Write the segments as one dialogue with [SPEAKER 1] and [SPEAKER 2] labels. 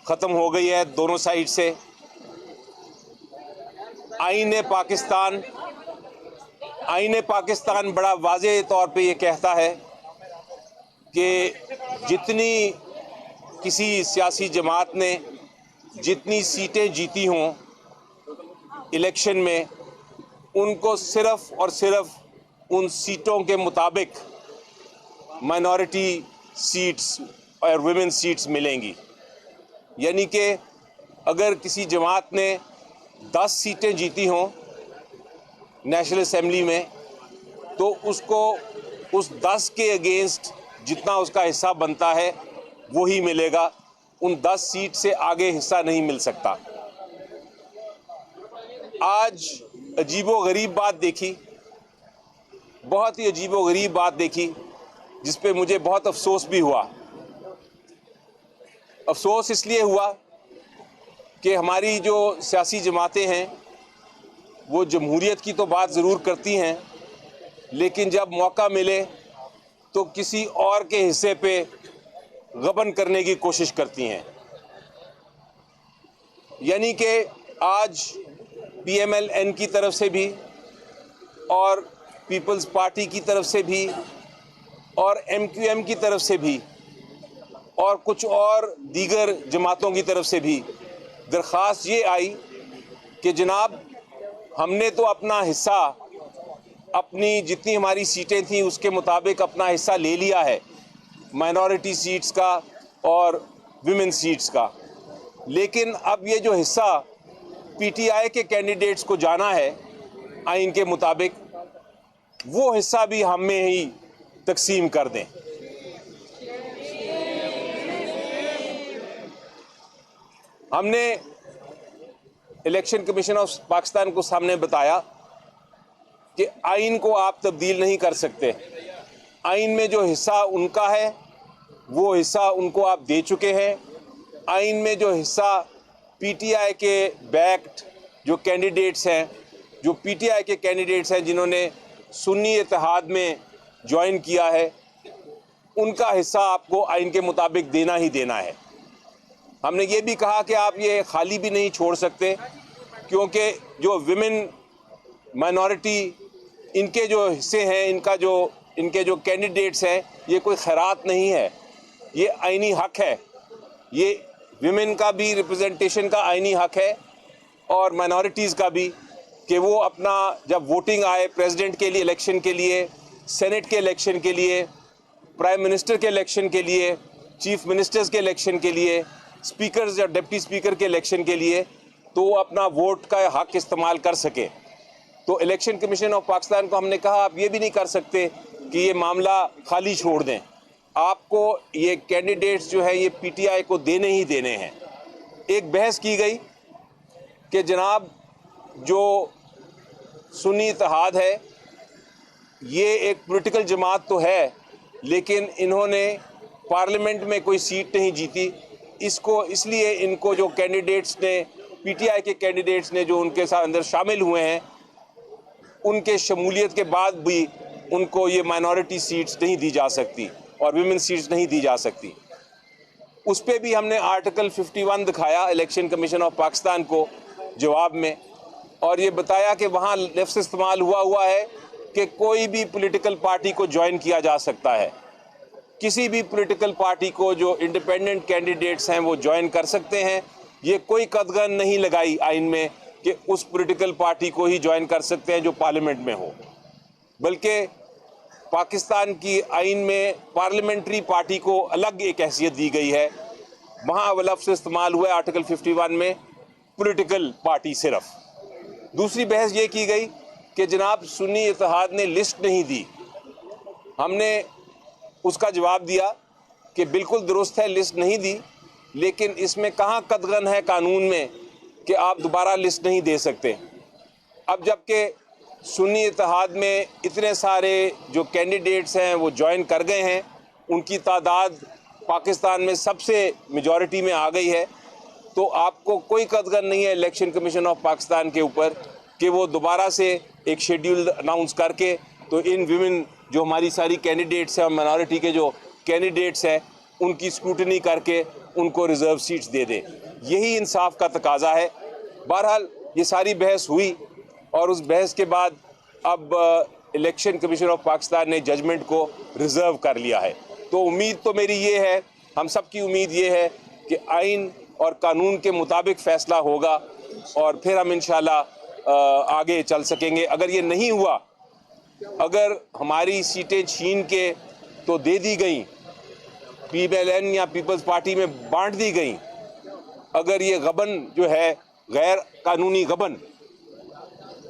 [SPEAKER 1] ख़त्म हो गई है दोनों साइड से। आईन पाकिस्तान बड़ा वाज़ेह तौर पे ये कहता है कि जितनी किसी सियासी जमात ने जितनी सीटें जीती हों इलेक्शन में, उनको सिर्फ़ और सिर्फ उन सीटों के मुताबिक माइनॉरिटी सीट्स और वुमेन सीट्स मिलेंगी। यानी कि अगर किसी जमात ने 10 सीटें जीती हों नेशनल असेंबली में, तो उसको उस 10 के अगेंस्ट जितना उसका हिस्सा बनता है वो ही मिलेगा। उन 10 सीट से आगे हिस्सा नहीं मिल सकता। आज अजीबो-गरीब बात देखी, बहुत ही अजीबो-गरीब बात देखी, जिस पे मुझे बहुत अफसोस भी हुआ। अफसोस इसलिए हुआ कि हमारी जो सियासी जमातें हैं वो जमहूरियत की तो बात ज़रूर करती हैं, लेकिन जब मौका मिले तो किसी और के हिस्से पे गबन करने की कोशिश करती हैं। यानी कि आज PMLN की तरफ से भी और पीपल्स पार्टी की तरफ से भी और MQM की तरफ से भी और कुछ और दीगर जमातों की तरफ से भी दरख्वास्त ये आई कि जनाब, हमने तो अपना हिस्सा, अपनी जितनी हमारी सीटें थीं उसके मुताबिक अपना हिस्सा ले लिया है, माइनॉरिटी सीट्स का और विमेन सीट्स का, लेकिन अब ये जो हिस्सा PTI के कैंडिडेट्स को जाना है आइन के मुताबिक, वो हिस्सा भी हमें ही तकसीम कर दें। हमने इलेक्शन कमीशन ऑफ पाकिस्तान को सामने बताया कि आइन को आप तब्दील नहीं कर सकते। आइन में जो हिस्सा उनका है वो हिस्सा उनको आप दे चुके हैं। आइन में जो हिस्सा PTI के बैक्ड जो कैंडिडेट्स हैं, जो PTI के कैंडिडेट्स हैं जिन्होंने सुन्नी इत्तेहाद में ज्वाइन किया है, उनका हिस्सा आपको आइन के मुताबिक देना ही देना है। हमने ये भी कहा कि आप ये खाली भी नहीं छोड़ सकते, क्योंकि जो विमेन माइनॉरिटी इनके जो हिस्से हैं, इनके जो कैंडिडेट्स हैं, ये कोई खैरात नहीं है, ये आइनी हक है। ये विमेन का भी रिप्रेजेंटेशन का आइनी हक है और माइनॉरिटीज़ का भी, कि वो अपना जब वोटिंग आए प्रेसिडेंट के लिए इलेक्शन के लिए, सेनेट के इलेक्शन के लिए, प्राइम मिनिस्टर के इलेक्शन के लिए, चीफ मिनिस्टर्स के इलेक्शन के लिए, स्पीकर्स या डिप्टी स्पीकर के इलेक्शन के लिए, तो वो अपना वोट का हक इस्तेमाल कर सके। तो इलेक्शन कमीशन ऑफ पाकिस्तान को हमने कहा, आप ये भी नहीं कर सकते कि ये मामला खाली छोड़ दें, आपको ये कैंडिडेट्स जो है ये PTI को देने ही देने हैं। एक बहस की गई कि जनाब, जो सुन्नी इत्तेहाद है ये एक पॉलिटिकल जमात तो है, लेकिन इन्होंने पार्लियामेंट में कोई सीट नहीं जीती, इसको इसलिए इनको जो कैंडिडेट्स ने PTI के कैंडिडेट्स ने जो उनके साथ अंदर शामिल हुए हैं, उनके शमूलियत के बाद भी उनको ये माइनॉरिटी सीट्स नहीं दी जा सकती और विमेन सीट्स नहीं दी जा सकती। उस पर भी हमने आर्टिकल 51 दिखाया इलेक्शन कमीशन ऑफ पाकिस्तान को जवाब में, और ये बताया कि वहाँ लफ्ज़ इस्तेमाल हुआ है कि कोई भी पॉलिटिकल पार्टी को ज्वाइन किया जा सकता है। किसी भी पॉलिटिकल पार्टी को जो इंडिपेंडेंट कैंडिडेट्स हैं वो ज्वाइन कर सकते हैं। ये कोई कदगन नहीं लगाई आइन में कि उस पॉलिटिकल पार्टी को ही ज्वाइन कर सकते हैं जो पार्लियामेंट में हो, बल्कि पाकिस्तान की आइन में पार्लियामेंट्री पार्टी को अलग एक हैसियत दी गई है। वहाँ लफ्ज़ इस्तेमाल हुआ है आर्टिकल 51 में पॉलिटिकल पार्टी सिर्फ। दूसरी बहस ये की गई कि जनाब, सुन्नी इत्तेहाद ने लिस्ट नहीं दी। हमने उसका जवाब दिया कि बिल्कुल दुरुस्त है, लिस्ट नहीं दी, लेकिन इसमें कहाँ कदगन है कानून में कि आप दोबारा लिस्ट नहीं दे सकते। अब जबकि सुन्नी इत्तेहाद में इतने सारे जो कैंडिडेट्स हैं वो ज्वाइन कर गए हैं, उनकी तादाद पाकिस्तान में सबसे मेजॉरिटी में आ गई है, तो आपको कोई कदगन नहीं है इलेक्शन कमीशन ऑफ पाकिस्तान के ऊपर कि वो दोबारा से एक शेड्यूल अनाउंस करके तो इन विमेन जो हमारी सारी कैंडिडेट्स हैं और माइनॉरिटी के जो कैंडिडेट्स हैं उनकी स्क्रूटनी करके उनको रिजर्व सीट्स दे दें। यही इंसाफ का तकाजा है। बहरहाल ये सारी बहस हुई और उस बहस के बाद अब इलेक्शन कमीशन ऑफ पाकिस्तान ने जजमेंट को रिजर्व कर लिया है। तो उम्मीद तो मेरी ये है, हम सब की उम्मीद ये है कि आइन और कानून के मुताबिक फ़ैसला होगा और फिर हम इंशाल्लाह आगे चल सकेंगे। अगर ये नहीं हुआ, अगर हमारी सीटें छीन के तो दे दी गई, PMLN या पीपल्स पार्टी में बांट दी गई, अगर ये गबन जो है गैर कानूनी गबन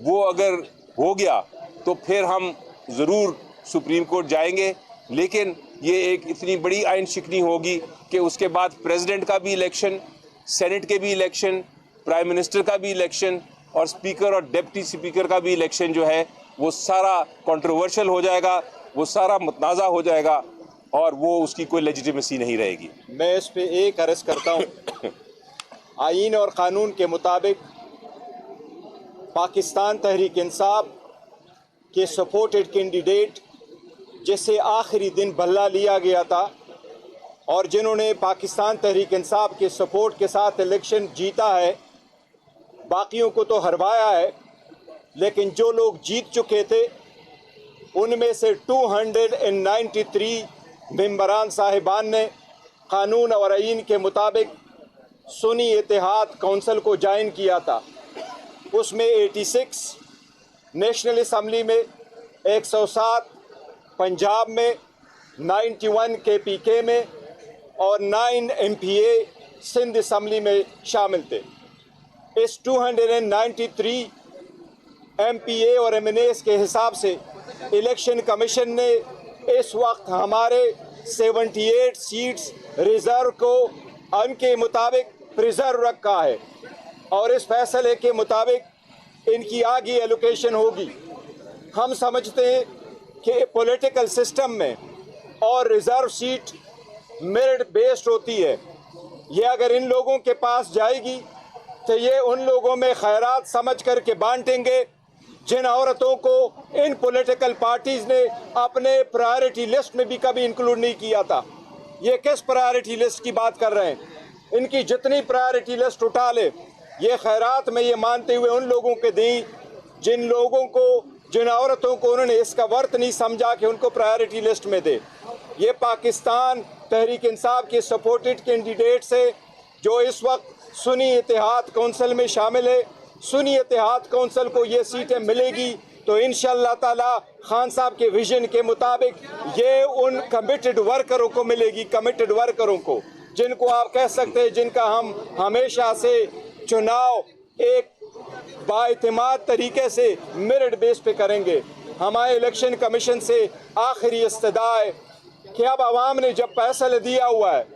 [SPEAKER 1] वो अगर हो गया तो फिर हम ज़रूर सुप्रीम कोर्ट जाएंगे। लेकिन ये एक इतनी बड़ी आइन शिकनी होगी कि उसके बाद प्रेसिडेंट का भी इलेक्शन, सेनेट के भी इलेक्शन, प्राइम मिनिस्टर का भी इलेक्शन और स्पीकर और डिप्टी स्पीकर का भी इलेक्शन जो है वो सारा कंट्रोवर्शियल हो जाएगा, वो सारा मुतनाज़ा हो जाएगा और वो उसकी कोई लेजिटिमेसी नहीं रहेगी।
[SPEAKER 2] मैं इस पे एक अर्ज़ करता हूँ, आइन और क़ानून के मुताबिक पाकिस्तान तहरीक इंसाफ के सपोर्टेड कैंडिडेट जिसे आखिरी दिन बल्ला लिया गया था और जिन्होंने पाकिस्तान तहरीक इंसाफ के सपोर्ट के साथ इलेक्शन जीता है, बाकियों को तो हरवाया है, लेकिन जो लोग जीत चुके थे उनमें से 293 मेंबरान साहिबान ने कानून और आइन के मुताबिक सुन्नी इत्तेहाद कौंसिल को ज्वाइन किया था। उसमें 86 नेशनल असम्बली में, 107 पंजाब में, 91 KPK में और 9 MPA सिंध असम्बली में शामिल थे। इस 293 MPA और MNAs के हिसाब से इलेक्शन कमीशन ने इस वक्त हमारे 78 सीट्स रिज़र्व को उनके मुताबिक प्रिजर्व रखा है और इस फैसले के मुताबिक इनकी आगे एलोकेशन होगी। हम समझते हैं कि पॉलिटिकल सिस्टम में और रिज़र्व सीट मेरिट बेस्ड होती है। ये अगर इन लोगों के पास जाएगी तो ये उन लोगों में खैरात समझ कर के बांटेंगे जिन औरतों को इन पॉलिटिकल पार्टीज़ ने अपने प्रायोरिटी लिस्ट में भी कभी इंक्लूड नहीं किया था। ये किस प्रायोरिटी लिस्ट की बात कर रहे हैं? इनकी जितनी प्रायोरिटी लिस्ट उठा ले, ये खैरात में ये मानते हुए उन लोगों के दें जिन लोगों को, जिन औरतों को उन्होंने इसका वर्थ नहीं समझा कि उनको प्रायोरिटी लिस्ट में दे। ये पाकिस्तान तहरीक इंसाफ के सपोर्टेड कैंडिडेट्स है जो इस वक्त सुन्नी इत्तेहाद कौंसिल में शामिल है। सुन्नी इत्तेहाद कौंसिल को ये सीटें मिलेगी तो इंशाअल्लाह ताला खान साहब के विजन के मुताबिक ये उन कमिटेड वर्करों को मिलेगी, कमिटेड वर्करों को, जिनको आप कह सकते हैं जिनका हम हमेशा से चुनाव एक बाइतिमाद तरीके से मेरिट बेस पे करेंगे। हमारे इलेक्शन कमीशन से आखिरी इस्तदा है कि अब आवाम ने जब फैसला दिया हुआ है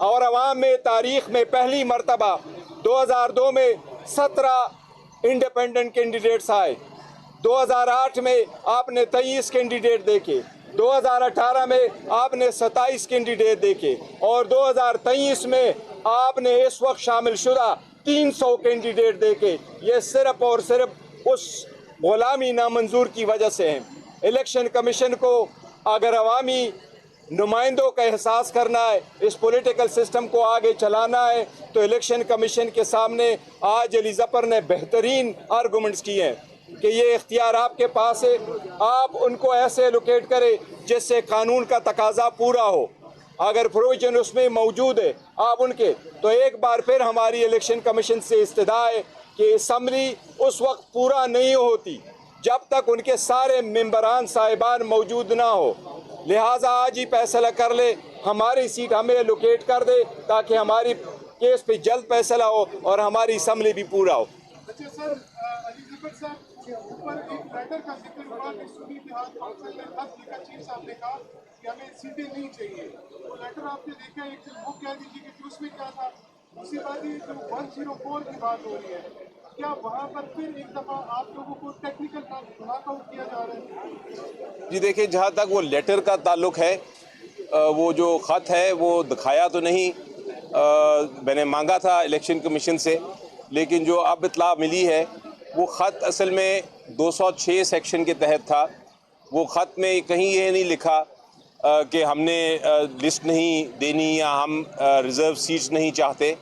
[SPEAKER 2] और आवाम में तारीख में पहली मरतबा 2002 में 17 इंडिपेंडेंट कैंडिडेट्स आए, 2008 में आपने 23 कैंडिडेट देखे, 2018 में आपने 27 कैंडिडेट देखे और 2023 में आपने इस वक्त शामिल शुदा 300 कैंडिडेट देखे। ये सिर्फ और सिर्फ उस गुलामी नामंजूर की वजह से है। इलेक्शन कमीशन को अगर अवामी नुमाइंदों का एहसास करना है, इस पॉलिटिकल सिस्टम को आगे चलाना है, तो इलेक्शन कमीशन के सामने आज अली ज़फ़र ने बेहतरीन आर्गूमेंट्स किए हैं कि ये इख्तियार आपके पास है, आप उनको ऐसे एलोकेट करें जिससे कानून का तकाजा पूरा हो। अगर प्रोविजन उसमें मौजूद है आप उनके, तो एक बार फिर हमारी इलेक्शन कमीशन से इस्तदा है कि असम्बली उस वक्त पूरा नहीं होती जब तक उनके सारे मेंबरान साहिबान मौजूद ना हो। लिहाजा आज ही फैसला कर ले, हमारी सीट हमें एलोकेट कर दे ताकि हमारी केस पे जल्द फैसला हो और हमारी असम्बली भी पूरा हो।
[SPEAKER 3] अच्छा सर, अली ज़फ़र साहब के ऊपर एक लेटर का जिक्र हुआ कि सुन्नी इत्तेहाद कौंसिल ने खत लिखा, चीफ साहब ने कहा कि हमें सीटें नहीं चाहिए। वो लेटर आपने देखा, एक वो कह दीजिए कि उसमें क्या था। दूसरी बात ये जो 104 की बात हो रही है, क्या वहाँ पर फिर एक दफ़ा आप लोगों को टेक्निकल नॉकआउट किया जा रहा है?
[SPEAKER 1] जी देखिए, जहाँ तक वो लेटर का ताल्लुक है, वो जो ख़त है वो दिखाया तो नहीं, मैंने मांगा था इलेक्शन कमीशन से, लेकिन जो अब इत्तला मिली है वो ख़त असल में 206 सेक्शन के तहत था। वो ख़त में कहीं ये नहीं लिखा कि हमने लिस्ट नहीं देनी या हम रिज़र्व सीट्स नहीं चाहते।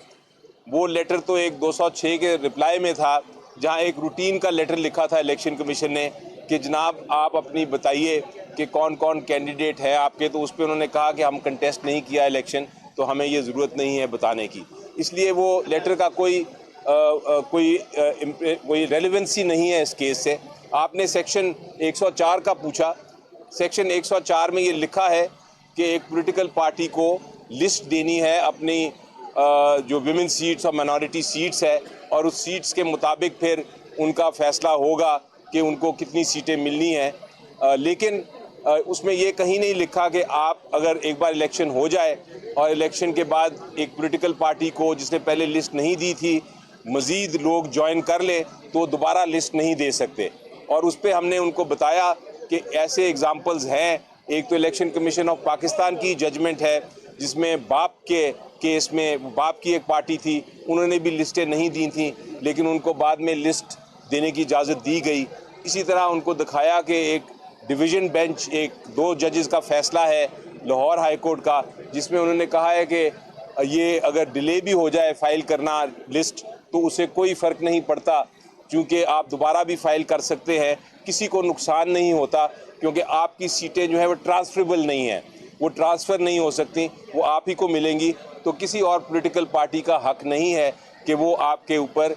[SPEAKER 1] वो लेटर तो एक 206 के रिप्लाई में था, जहां एक रूटीन का लेटर लिखा था इलेक्शन कमीशन ने कि जनाब आप अपनी बताइए कि कौन कौन कैंडिडेट है आपके। तो उस पर उन्होंने कहा कि हम कंटेस्ट नहीं किया इलेक्शन, तो हमें ये ज़रूरत नहीं है बताने की। इसलिए वो लेटर का कोई रेलेवेंसी नहीं है इस केस से। आपने सेक्शन 104 का पूछा। सेक्शन 104 में ये लिखा है कि एक पॉलिटिकल पार्टी को लिस्ट देनी है अपनी जो विमेन सीट्स और माइनॉरिटी सीट्स है, और उस सीट्स के मुताबिक फिर उनका फैसला होगा कि उनको कितनी सीटें मिलनी हैं। लेकिन उसमें ये कहीं नहीं लिखा कि आप अगर एक बार इलेक्शन हो जाए और इलेक्शन के बाद एक पॉलिटिकल पार्टी को जिसने पहले लिस्ट नहीं दी थी मज़ीद लोग ज्वाइन कर ले तो दोबारा लिस्ट नहीं दे सकते। और उस पर हमने उनको बताया कि ऐसे एग्जाम्पल्स हैं। एक तो इलेक्शन कमीशन ऑफ पाकिस्तान की जजमेंट है जिसमें बाप के केस में बाप की एक पार्टी थी, उन्होंने भी लिस्टें नहीं दी थी, लेकिन उनको बाद में लिस्ट देने की इजाज़त दी गई। इसी तरह उनको दिखाया कि एक डिवीज़न बेंच, एक 2 जजेस का फ़ैसला है लाहौर हाई कोर्ट का, जिसमें उन्होंने कहा है कि ये अगर डिले भी हो जाए फ़ाइल करना लिस्ट तो उसे कोई फ़र्क नहीं पड़ता, क्योंकि आप दोबारा भी फ़ाइल कर सकते हैं, किसी को नुकसान नहीं होता, क्योंकि आपकी सीटें जो है वो ट्रांसफरेबल नहीं हैं, वो ट्रांसफ़र नहीं हो सकती, वो आप ही को मिलेंगी। तो किसी और पॉलिटिकल पार्टी का हक नहीं है कि वो आपके ऊपर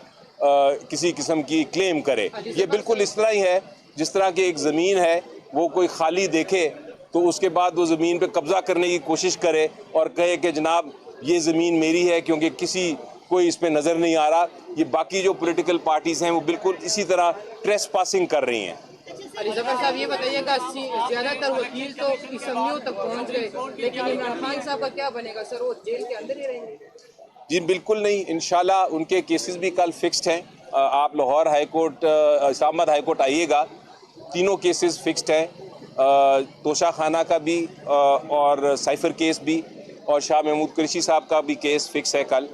[SPEAKER 1] किसी किस्म की क्लेम करे। ये बिल्कुल इस तरह ही है जिस तरह की एक ज़मीन है, वो कोई खाली देखे तो उसके बाद वो ज़मीन पे कब्ज़ा करने की कोशिश करे और कहे कि जनाब ये ज़मीन मेरी है, क्योंकि किसी कोई इस पे नज़र नहीं आ रहा। ये बाकी जो पॉलिटिकल पार्टीज़ हैं वो बिल्कुल इसी तरह ट्रेस पासिंग कर रही हैं।
[SPEAKER 4] अली ज़फ़र साहब ये बताइएगा, ज़्यादातर वकील तो असम्बलियों तक पहुंच गए, लेकिन इमरान खान साहब का क्या बनेगा सर? वो जेल के अंदर ही रहेंगे? जी
[SPEAKER 1] बिल्कुल नहीं, इंशाल्लाह उनके केसेस भी कल फिक्स्ड हैं। आप Lahore high court, Islamabad high court आइएगा, तीनों केसेस फिक्स्ड हैं। तोशा खाना का भी और साइफर केस भी और शाह महमूद कुरैशी साहब का भी केस फिक्स है। कल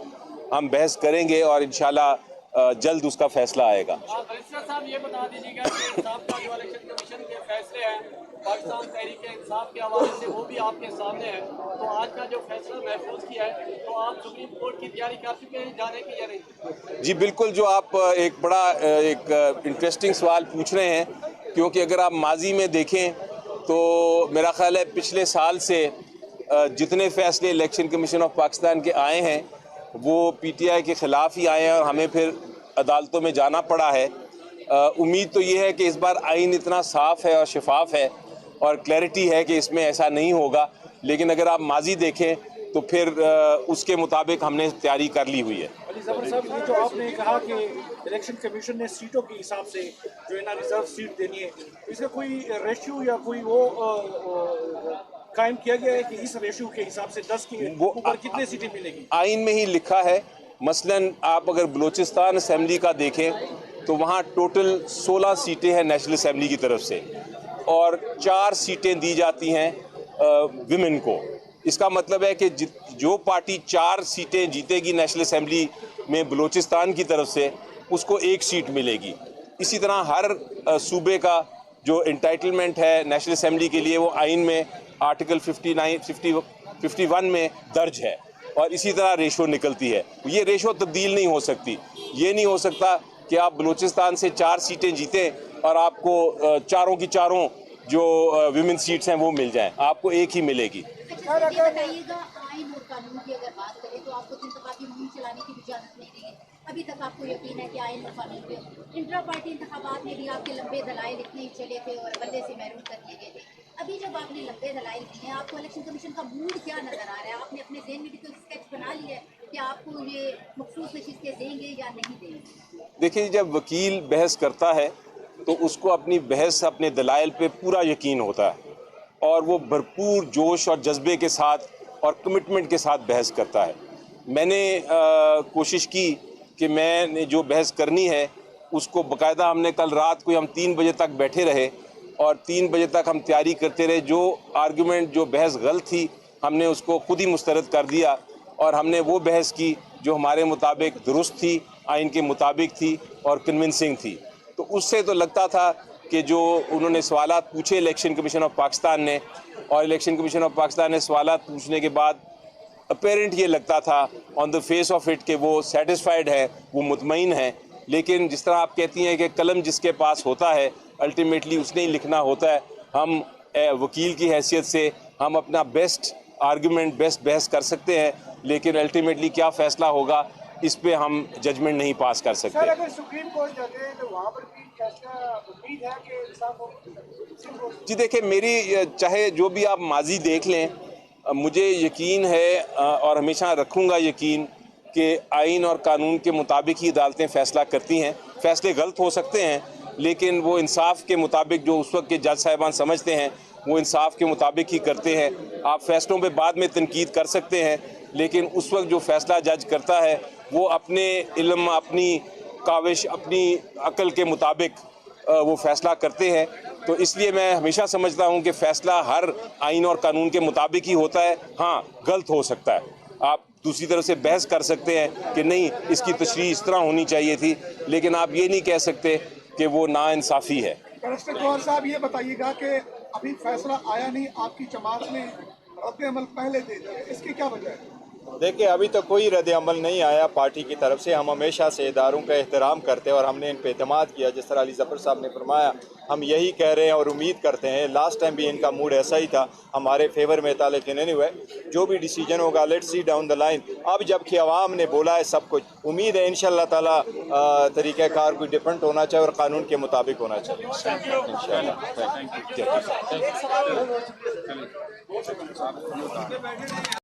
[SPEAKER 1] हम बहस करेंगे और इंशाल्लाह जल्द उसका फैसला आएगा।
[SPEAKER 5] साहब ये बता दीजिएगा कि साहब जो इलेक्शन कमीशन के फैसले हैं पाकिस्तान तहरीक इंसाफ के हवाले से, वो भी आपके सामने है, तो आज का जो फैसला महफूज किया है, तो आप सुप्रीम कोर्ट की तैयारी कर चुके हैं जाने की या नहीं?
[SPEAKER 1] जी बिल्कुल, जो आप एक बड़ा एक इंटरेस्टिंग सवाल पूछ रहे हैं, क्योंकि अगर आप माजी में देखें तो मेरा ख्याल है पिछले साल से जितने फैसले इलेक्शन कमीशन ऑफ पाकिस्तान के आए हैं वो PTI के ख़िलाफ़ ही आए हैं और हमें फिर अदालतों में जाना पड़ा है। उम्मीद तो ये है कि इस बार आइन इतना साफ़ है और शफाफ है और क्लैरिटी है कि इसमें ऐसा नहीं होगा, लेकिन अगर आप माजी देखें तो फिर उसके मुताबिक हमने तैयारी कर ली हुई है।
[SPEAKER 6] अली ज़फ़र साहब, ये जो आपने कहा कि इलेक्शन कमीशन ने सीटों के हिसाब से जो है ना रिजर्व सीट देनी है, इसका कोई रेशियो या कोई वो कायम किया गया है कि इस रेशियो के हिसाब से 10 के ऊपर कितने सीटें मिलेगी?
[SPEAKER 1] आइन में ही लिखा है। मसलन आप अगर बलूचिस्तान असेंबली का देखें तो वहाँ टोटल 16 सीटें हैं नेशनल असेंबली की तरफ से और 4 सीटें दी जाती हैं विमेन को। इसका मतलब है कि जो पार्टी 4 सीटें जीतेगी नेशनल असेंबली में बलूचिस्तान की तरफ से, उसको 1 सीट मिलेगी। इसी तरह हर सूबे का जो इंटाइटलमेंट है नेशनल असेंबली के लिए वो आइन में आर्टिकल 51 में दर्ज है और इसी तरह रेशो निकलती है। ये रेशो तब्दील नहीं हो सकती। ये नहीं हो सकता कि आप बलूचिस्तान से 4 सीटें जीतें और आपको चारों की चारों जो विमेन सीट्स हैं वो मिल जाएं, आपको 1 ही मिलेगी।
[SPEAKER 7] अच्छा, बताइएगा, आइन और कानून की अगर बात करें तो आपको इंतखाबी मुहिम चलाने की इजाज़त नहीं दी है। अभी तक आपको यकीन है कि आइन और कानून पे इंट्रा पार्टी इंतखाबात में भी आपके लंबे दलाइल इतने ही चले थे और बल्ले से महरूम कर दिए गए थे। अभी जब आपने लंबे दलाइल दिए हैं, आपको इलेक्शन कमीशन का मूड क्या नजर आ रहा है? आपने अपने ज़हन में भी कोई स्केच बना लिया है कि आपको ये मखसूस नशिस्तें देंगे या नहीं देंगे?
[SPEAKER 1] देखिए, जब वकील बहस करता है तो उसको अपनी बहस, अपने दलाइल पे पूरा यकीन होता है और वो भरपूर जोश और जज्बे के साथ और कमिटमेंट के साथ बहस करता है। मैंने कोशिश की कि मैंने जो बहस करनी है उसको बाकायदा, हमने कल रात को हम 3 बजे तक बैठे रहे और 3 बजे तक हम तैयारी करते रहे। जो आर्गूमेंट, जो बहस गलत थी, हमने उसको खुद ही मुस्तरद कर दिया और हमने वो बहस की जो हमारे मुताबिक दुरुस्त थी, आइन के मुताबिक थी और कन्विंसिंग थी। तो उससे तो लगता था कि जो उन्होंने सवालात पूछे इलेक्शन कमीशन ऑफ पाकिस्तान ने, और इलेक्शन कमीशन ऑफ पाकिस्तान ने सवाल पूछने के बाद अपेरेंट ये लगता था on the face of it कि वो सेटिस्फाइड है, वो मुतमईन है। लेकिन जिस तरह आप कहती हैं कि कलम जिसके पास होता है अल्टीमेटली उसने ही लिखना होता है। हम वकील की हैसियत से हम अपना बेस्ट आर्गूमेंट, बेस्ट बहस कर सकते हैं, लेकिन अल्टीमेटली क्या फ़ैसला होगा इस पे हम जजमेंट नहीं पास कर सकते।
[SPEAKER 6] सर, अगर सुप्रीम कोर्ट जाते हैं तो वहाँ पर भी फैसला उम्मीद है कि इंसाफ होगा?
[SPEAKER 1] जी देखिए, मेरी चाहे जो भी आप माजी देख लें, मुझे यकीन है और हमेशा रखूँगा यकीन कि आइन और कानून के मुताबिक ही अदालतें फ़ैसला करती हैं। फ़ैसले गलत हो सकते हैं, लेकिन वो इंसाफ के मुताबिक जो उस वक्त के जज साहिबान समझते हैं वो इंसाफ के मुताबिक ही करते हैं। आप फैसलों पे बाद में तनकीद कर सकते हैं, लेकिन उस वक्त जो फ़ैसला जज करता है वो अपने इल्म, अपनी काविश, अपनी अकल के मुताबिक वो फ़ैसला करते हैं। तो इसलिए मैं हमेशा समझता हूँ कि फ़ैसला हर आइन और कानून के मुताबिक ही होता है। हाँ, गलत हो सकता है, आप दूसरी तरफ से बहस कर सकते हैं कि नहीं इसकी तशरीह इस तरह होनी चाहिए थी, लेकिन आप ये नहीं कह सकते कि वो नाइंसाफ़ी है।
[SPEAKER 3] बैरिस्टर गौहर साहब, ये बताइएगा कि अभी फैसला आया नहीं, आपकी जमात ने रद्द अमल पहले दे दिया, इसकी क्या वजह है?
[SPEAKER 2] देखिए, अभी तक कोई रद्द अमल नहीं आया पार्टी की तरफ से। हम हमेशा से इदारों का एहतराम करते हैं और हमने इन पर एतमाद किया। जिस तरह अली ज़फ़र साहब ने फरमाया, हम यही कह रहे हैं और उम्मीद करते हैं। लास्ट टाइम भी इनका मूड ऐसा ही था, हमारे फेवर में था, लेकिन एनीवे जो भी डिसीजन होगा let's see down the line. अब जबकि अवाम ने बोला है सब कुछ, उम्मीद है इंशाअल्लाह ताला तरीक़ाकार कोई डिफरेंट होना चाहिए और कानून के मुताबिक होना चाहिए इंशाअल्लाह।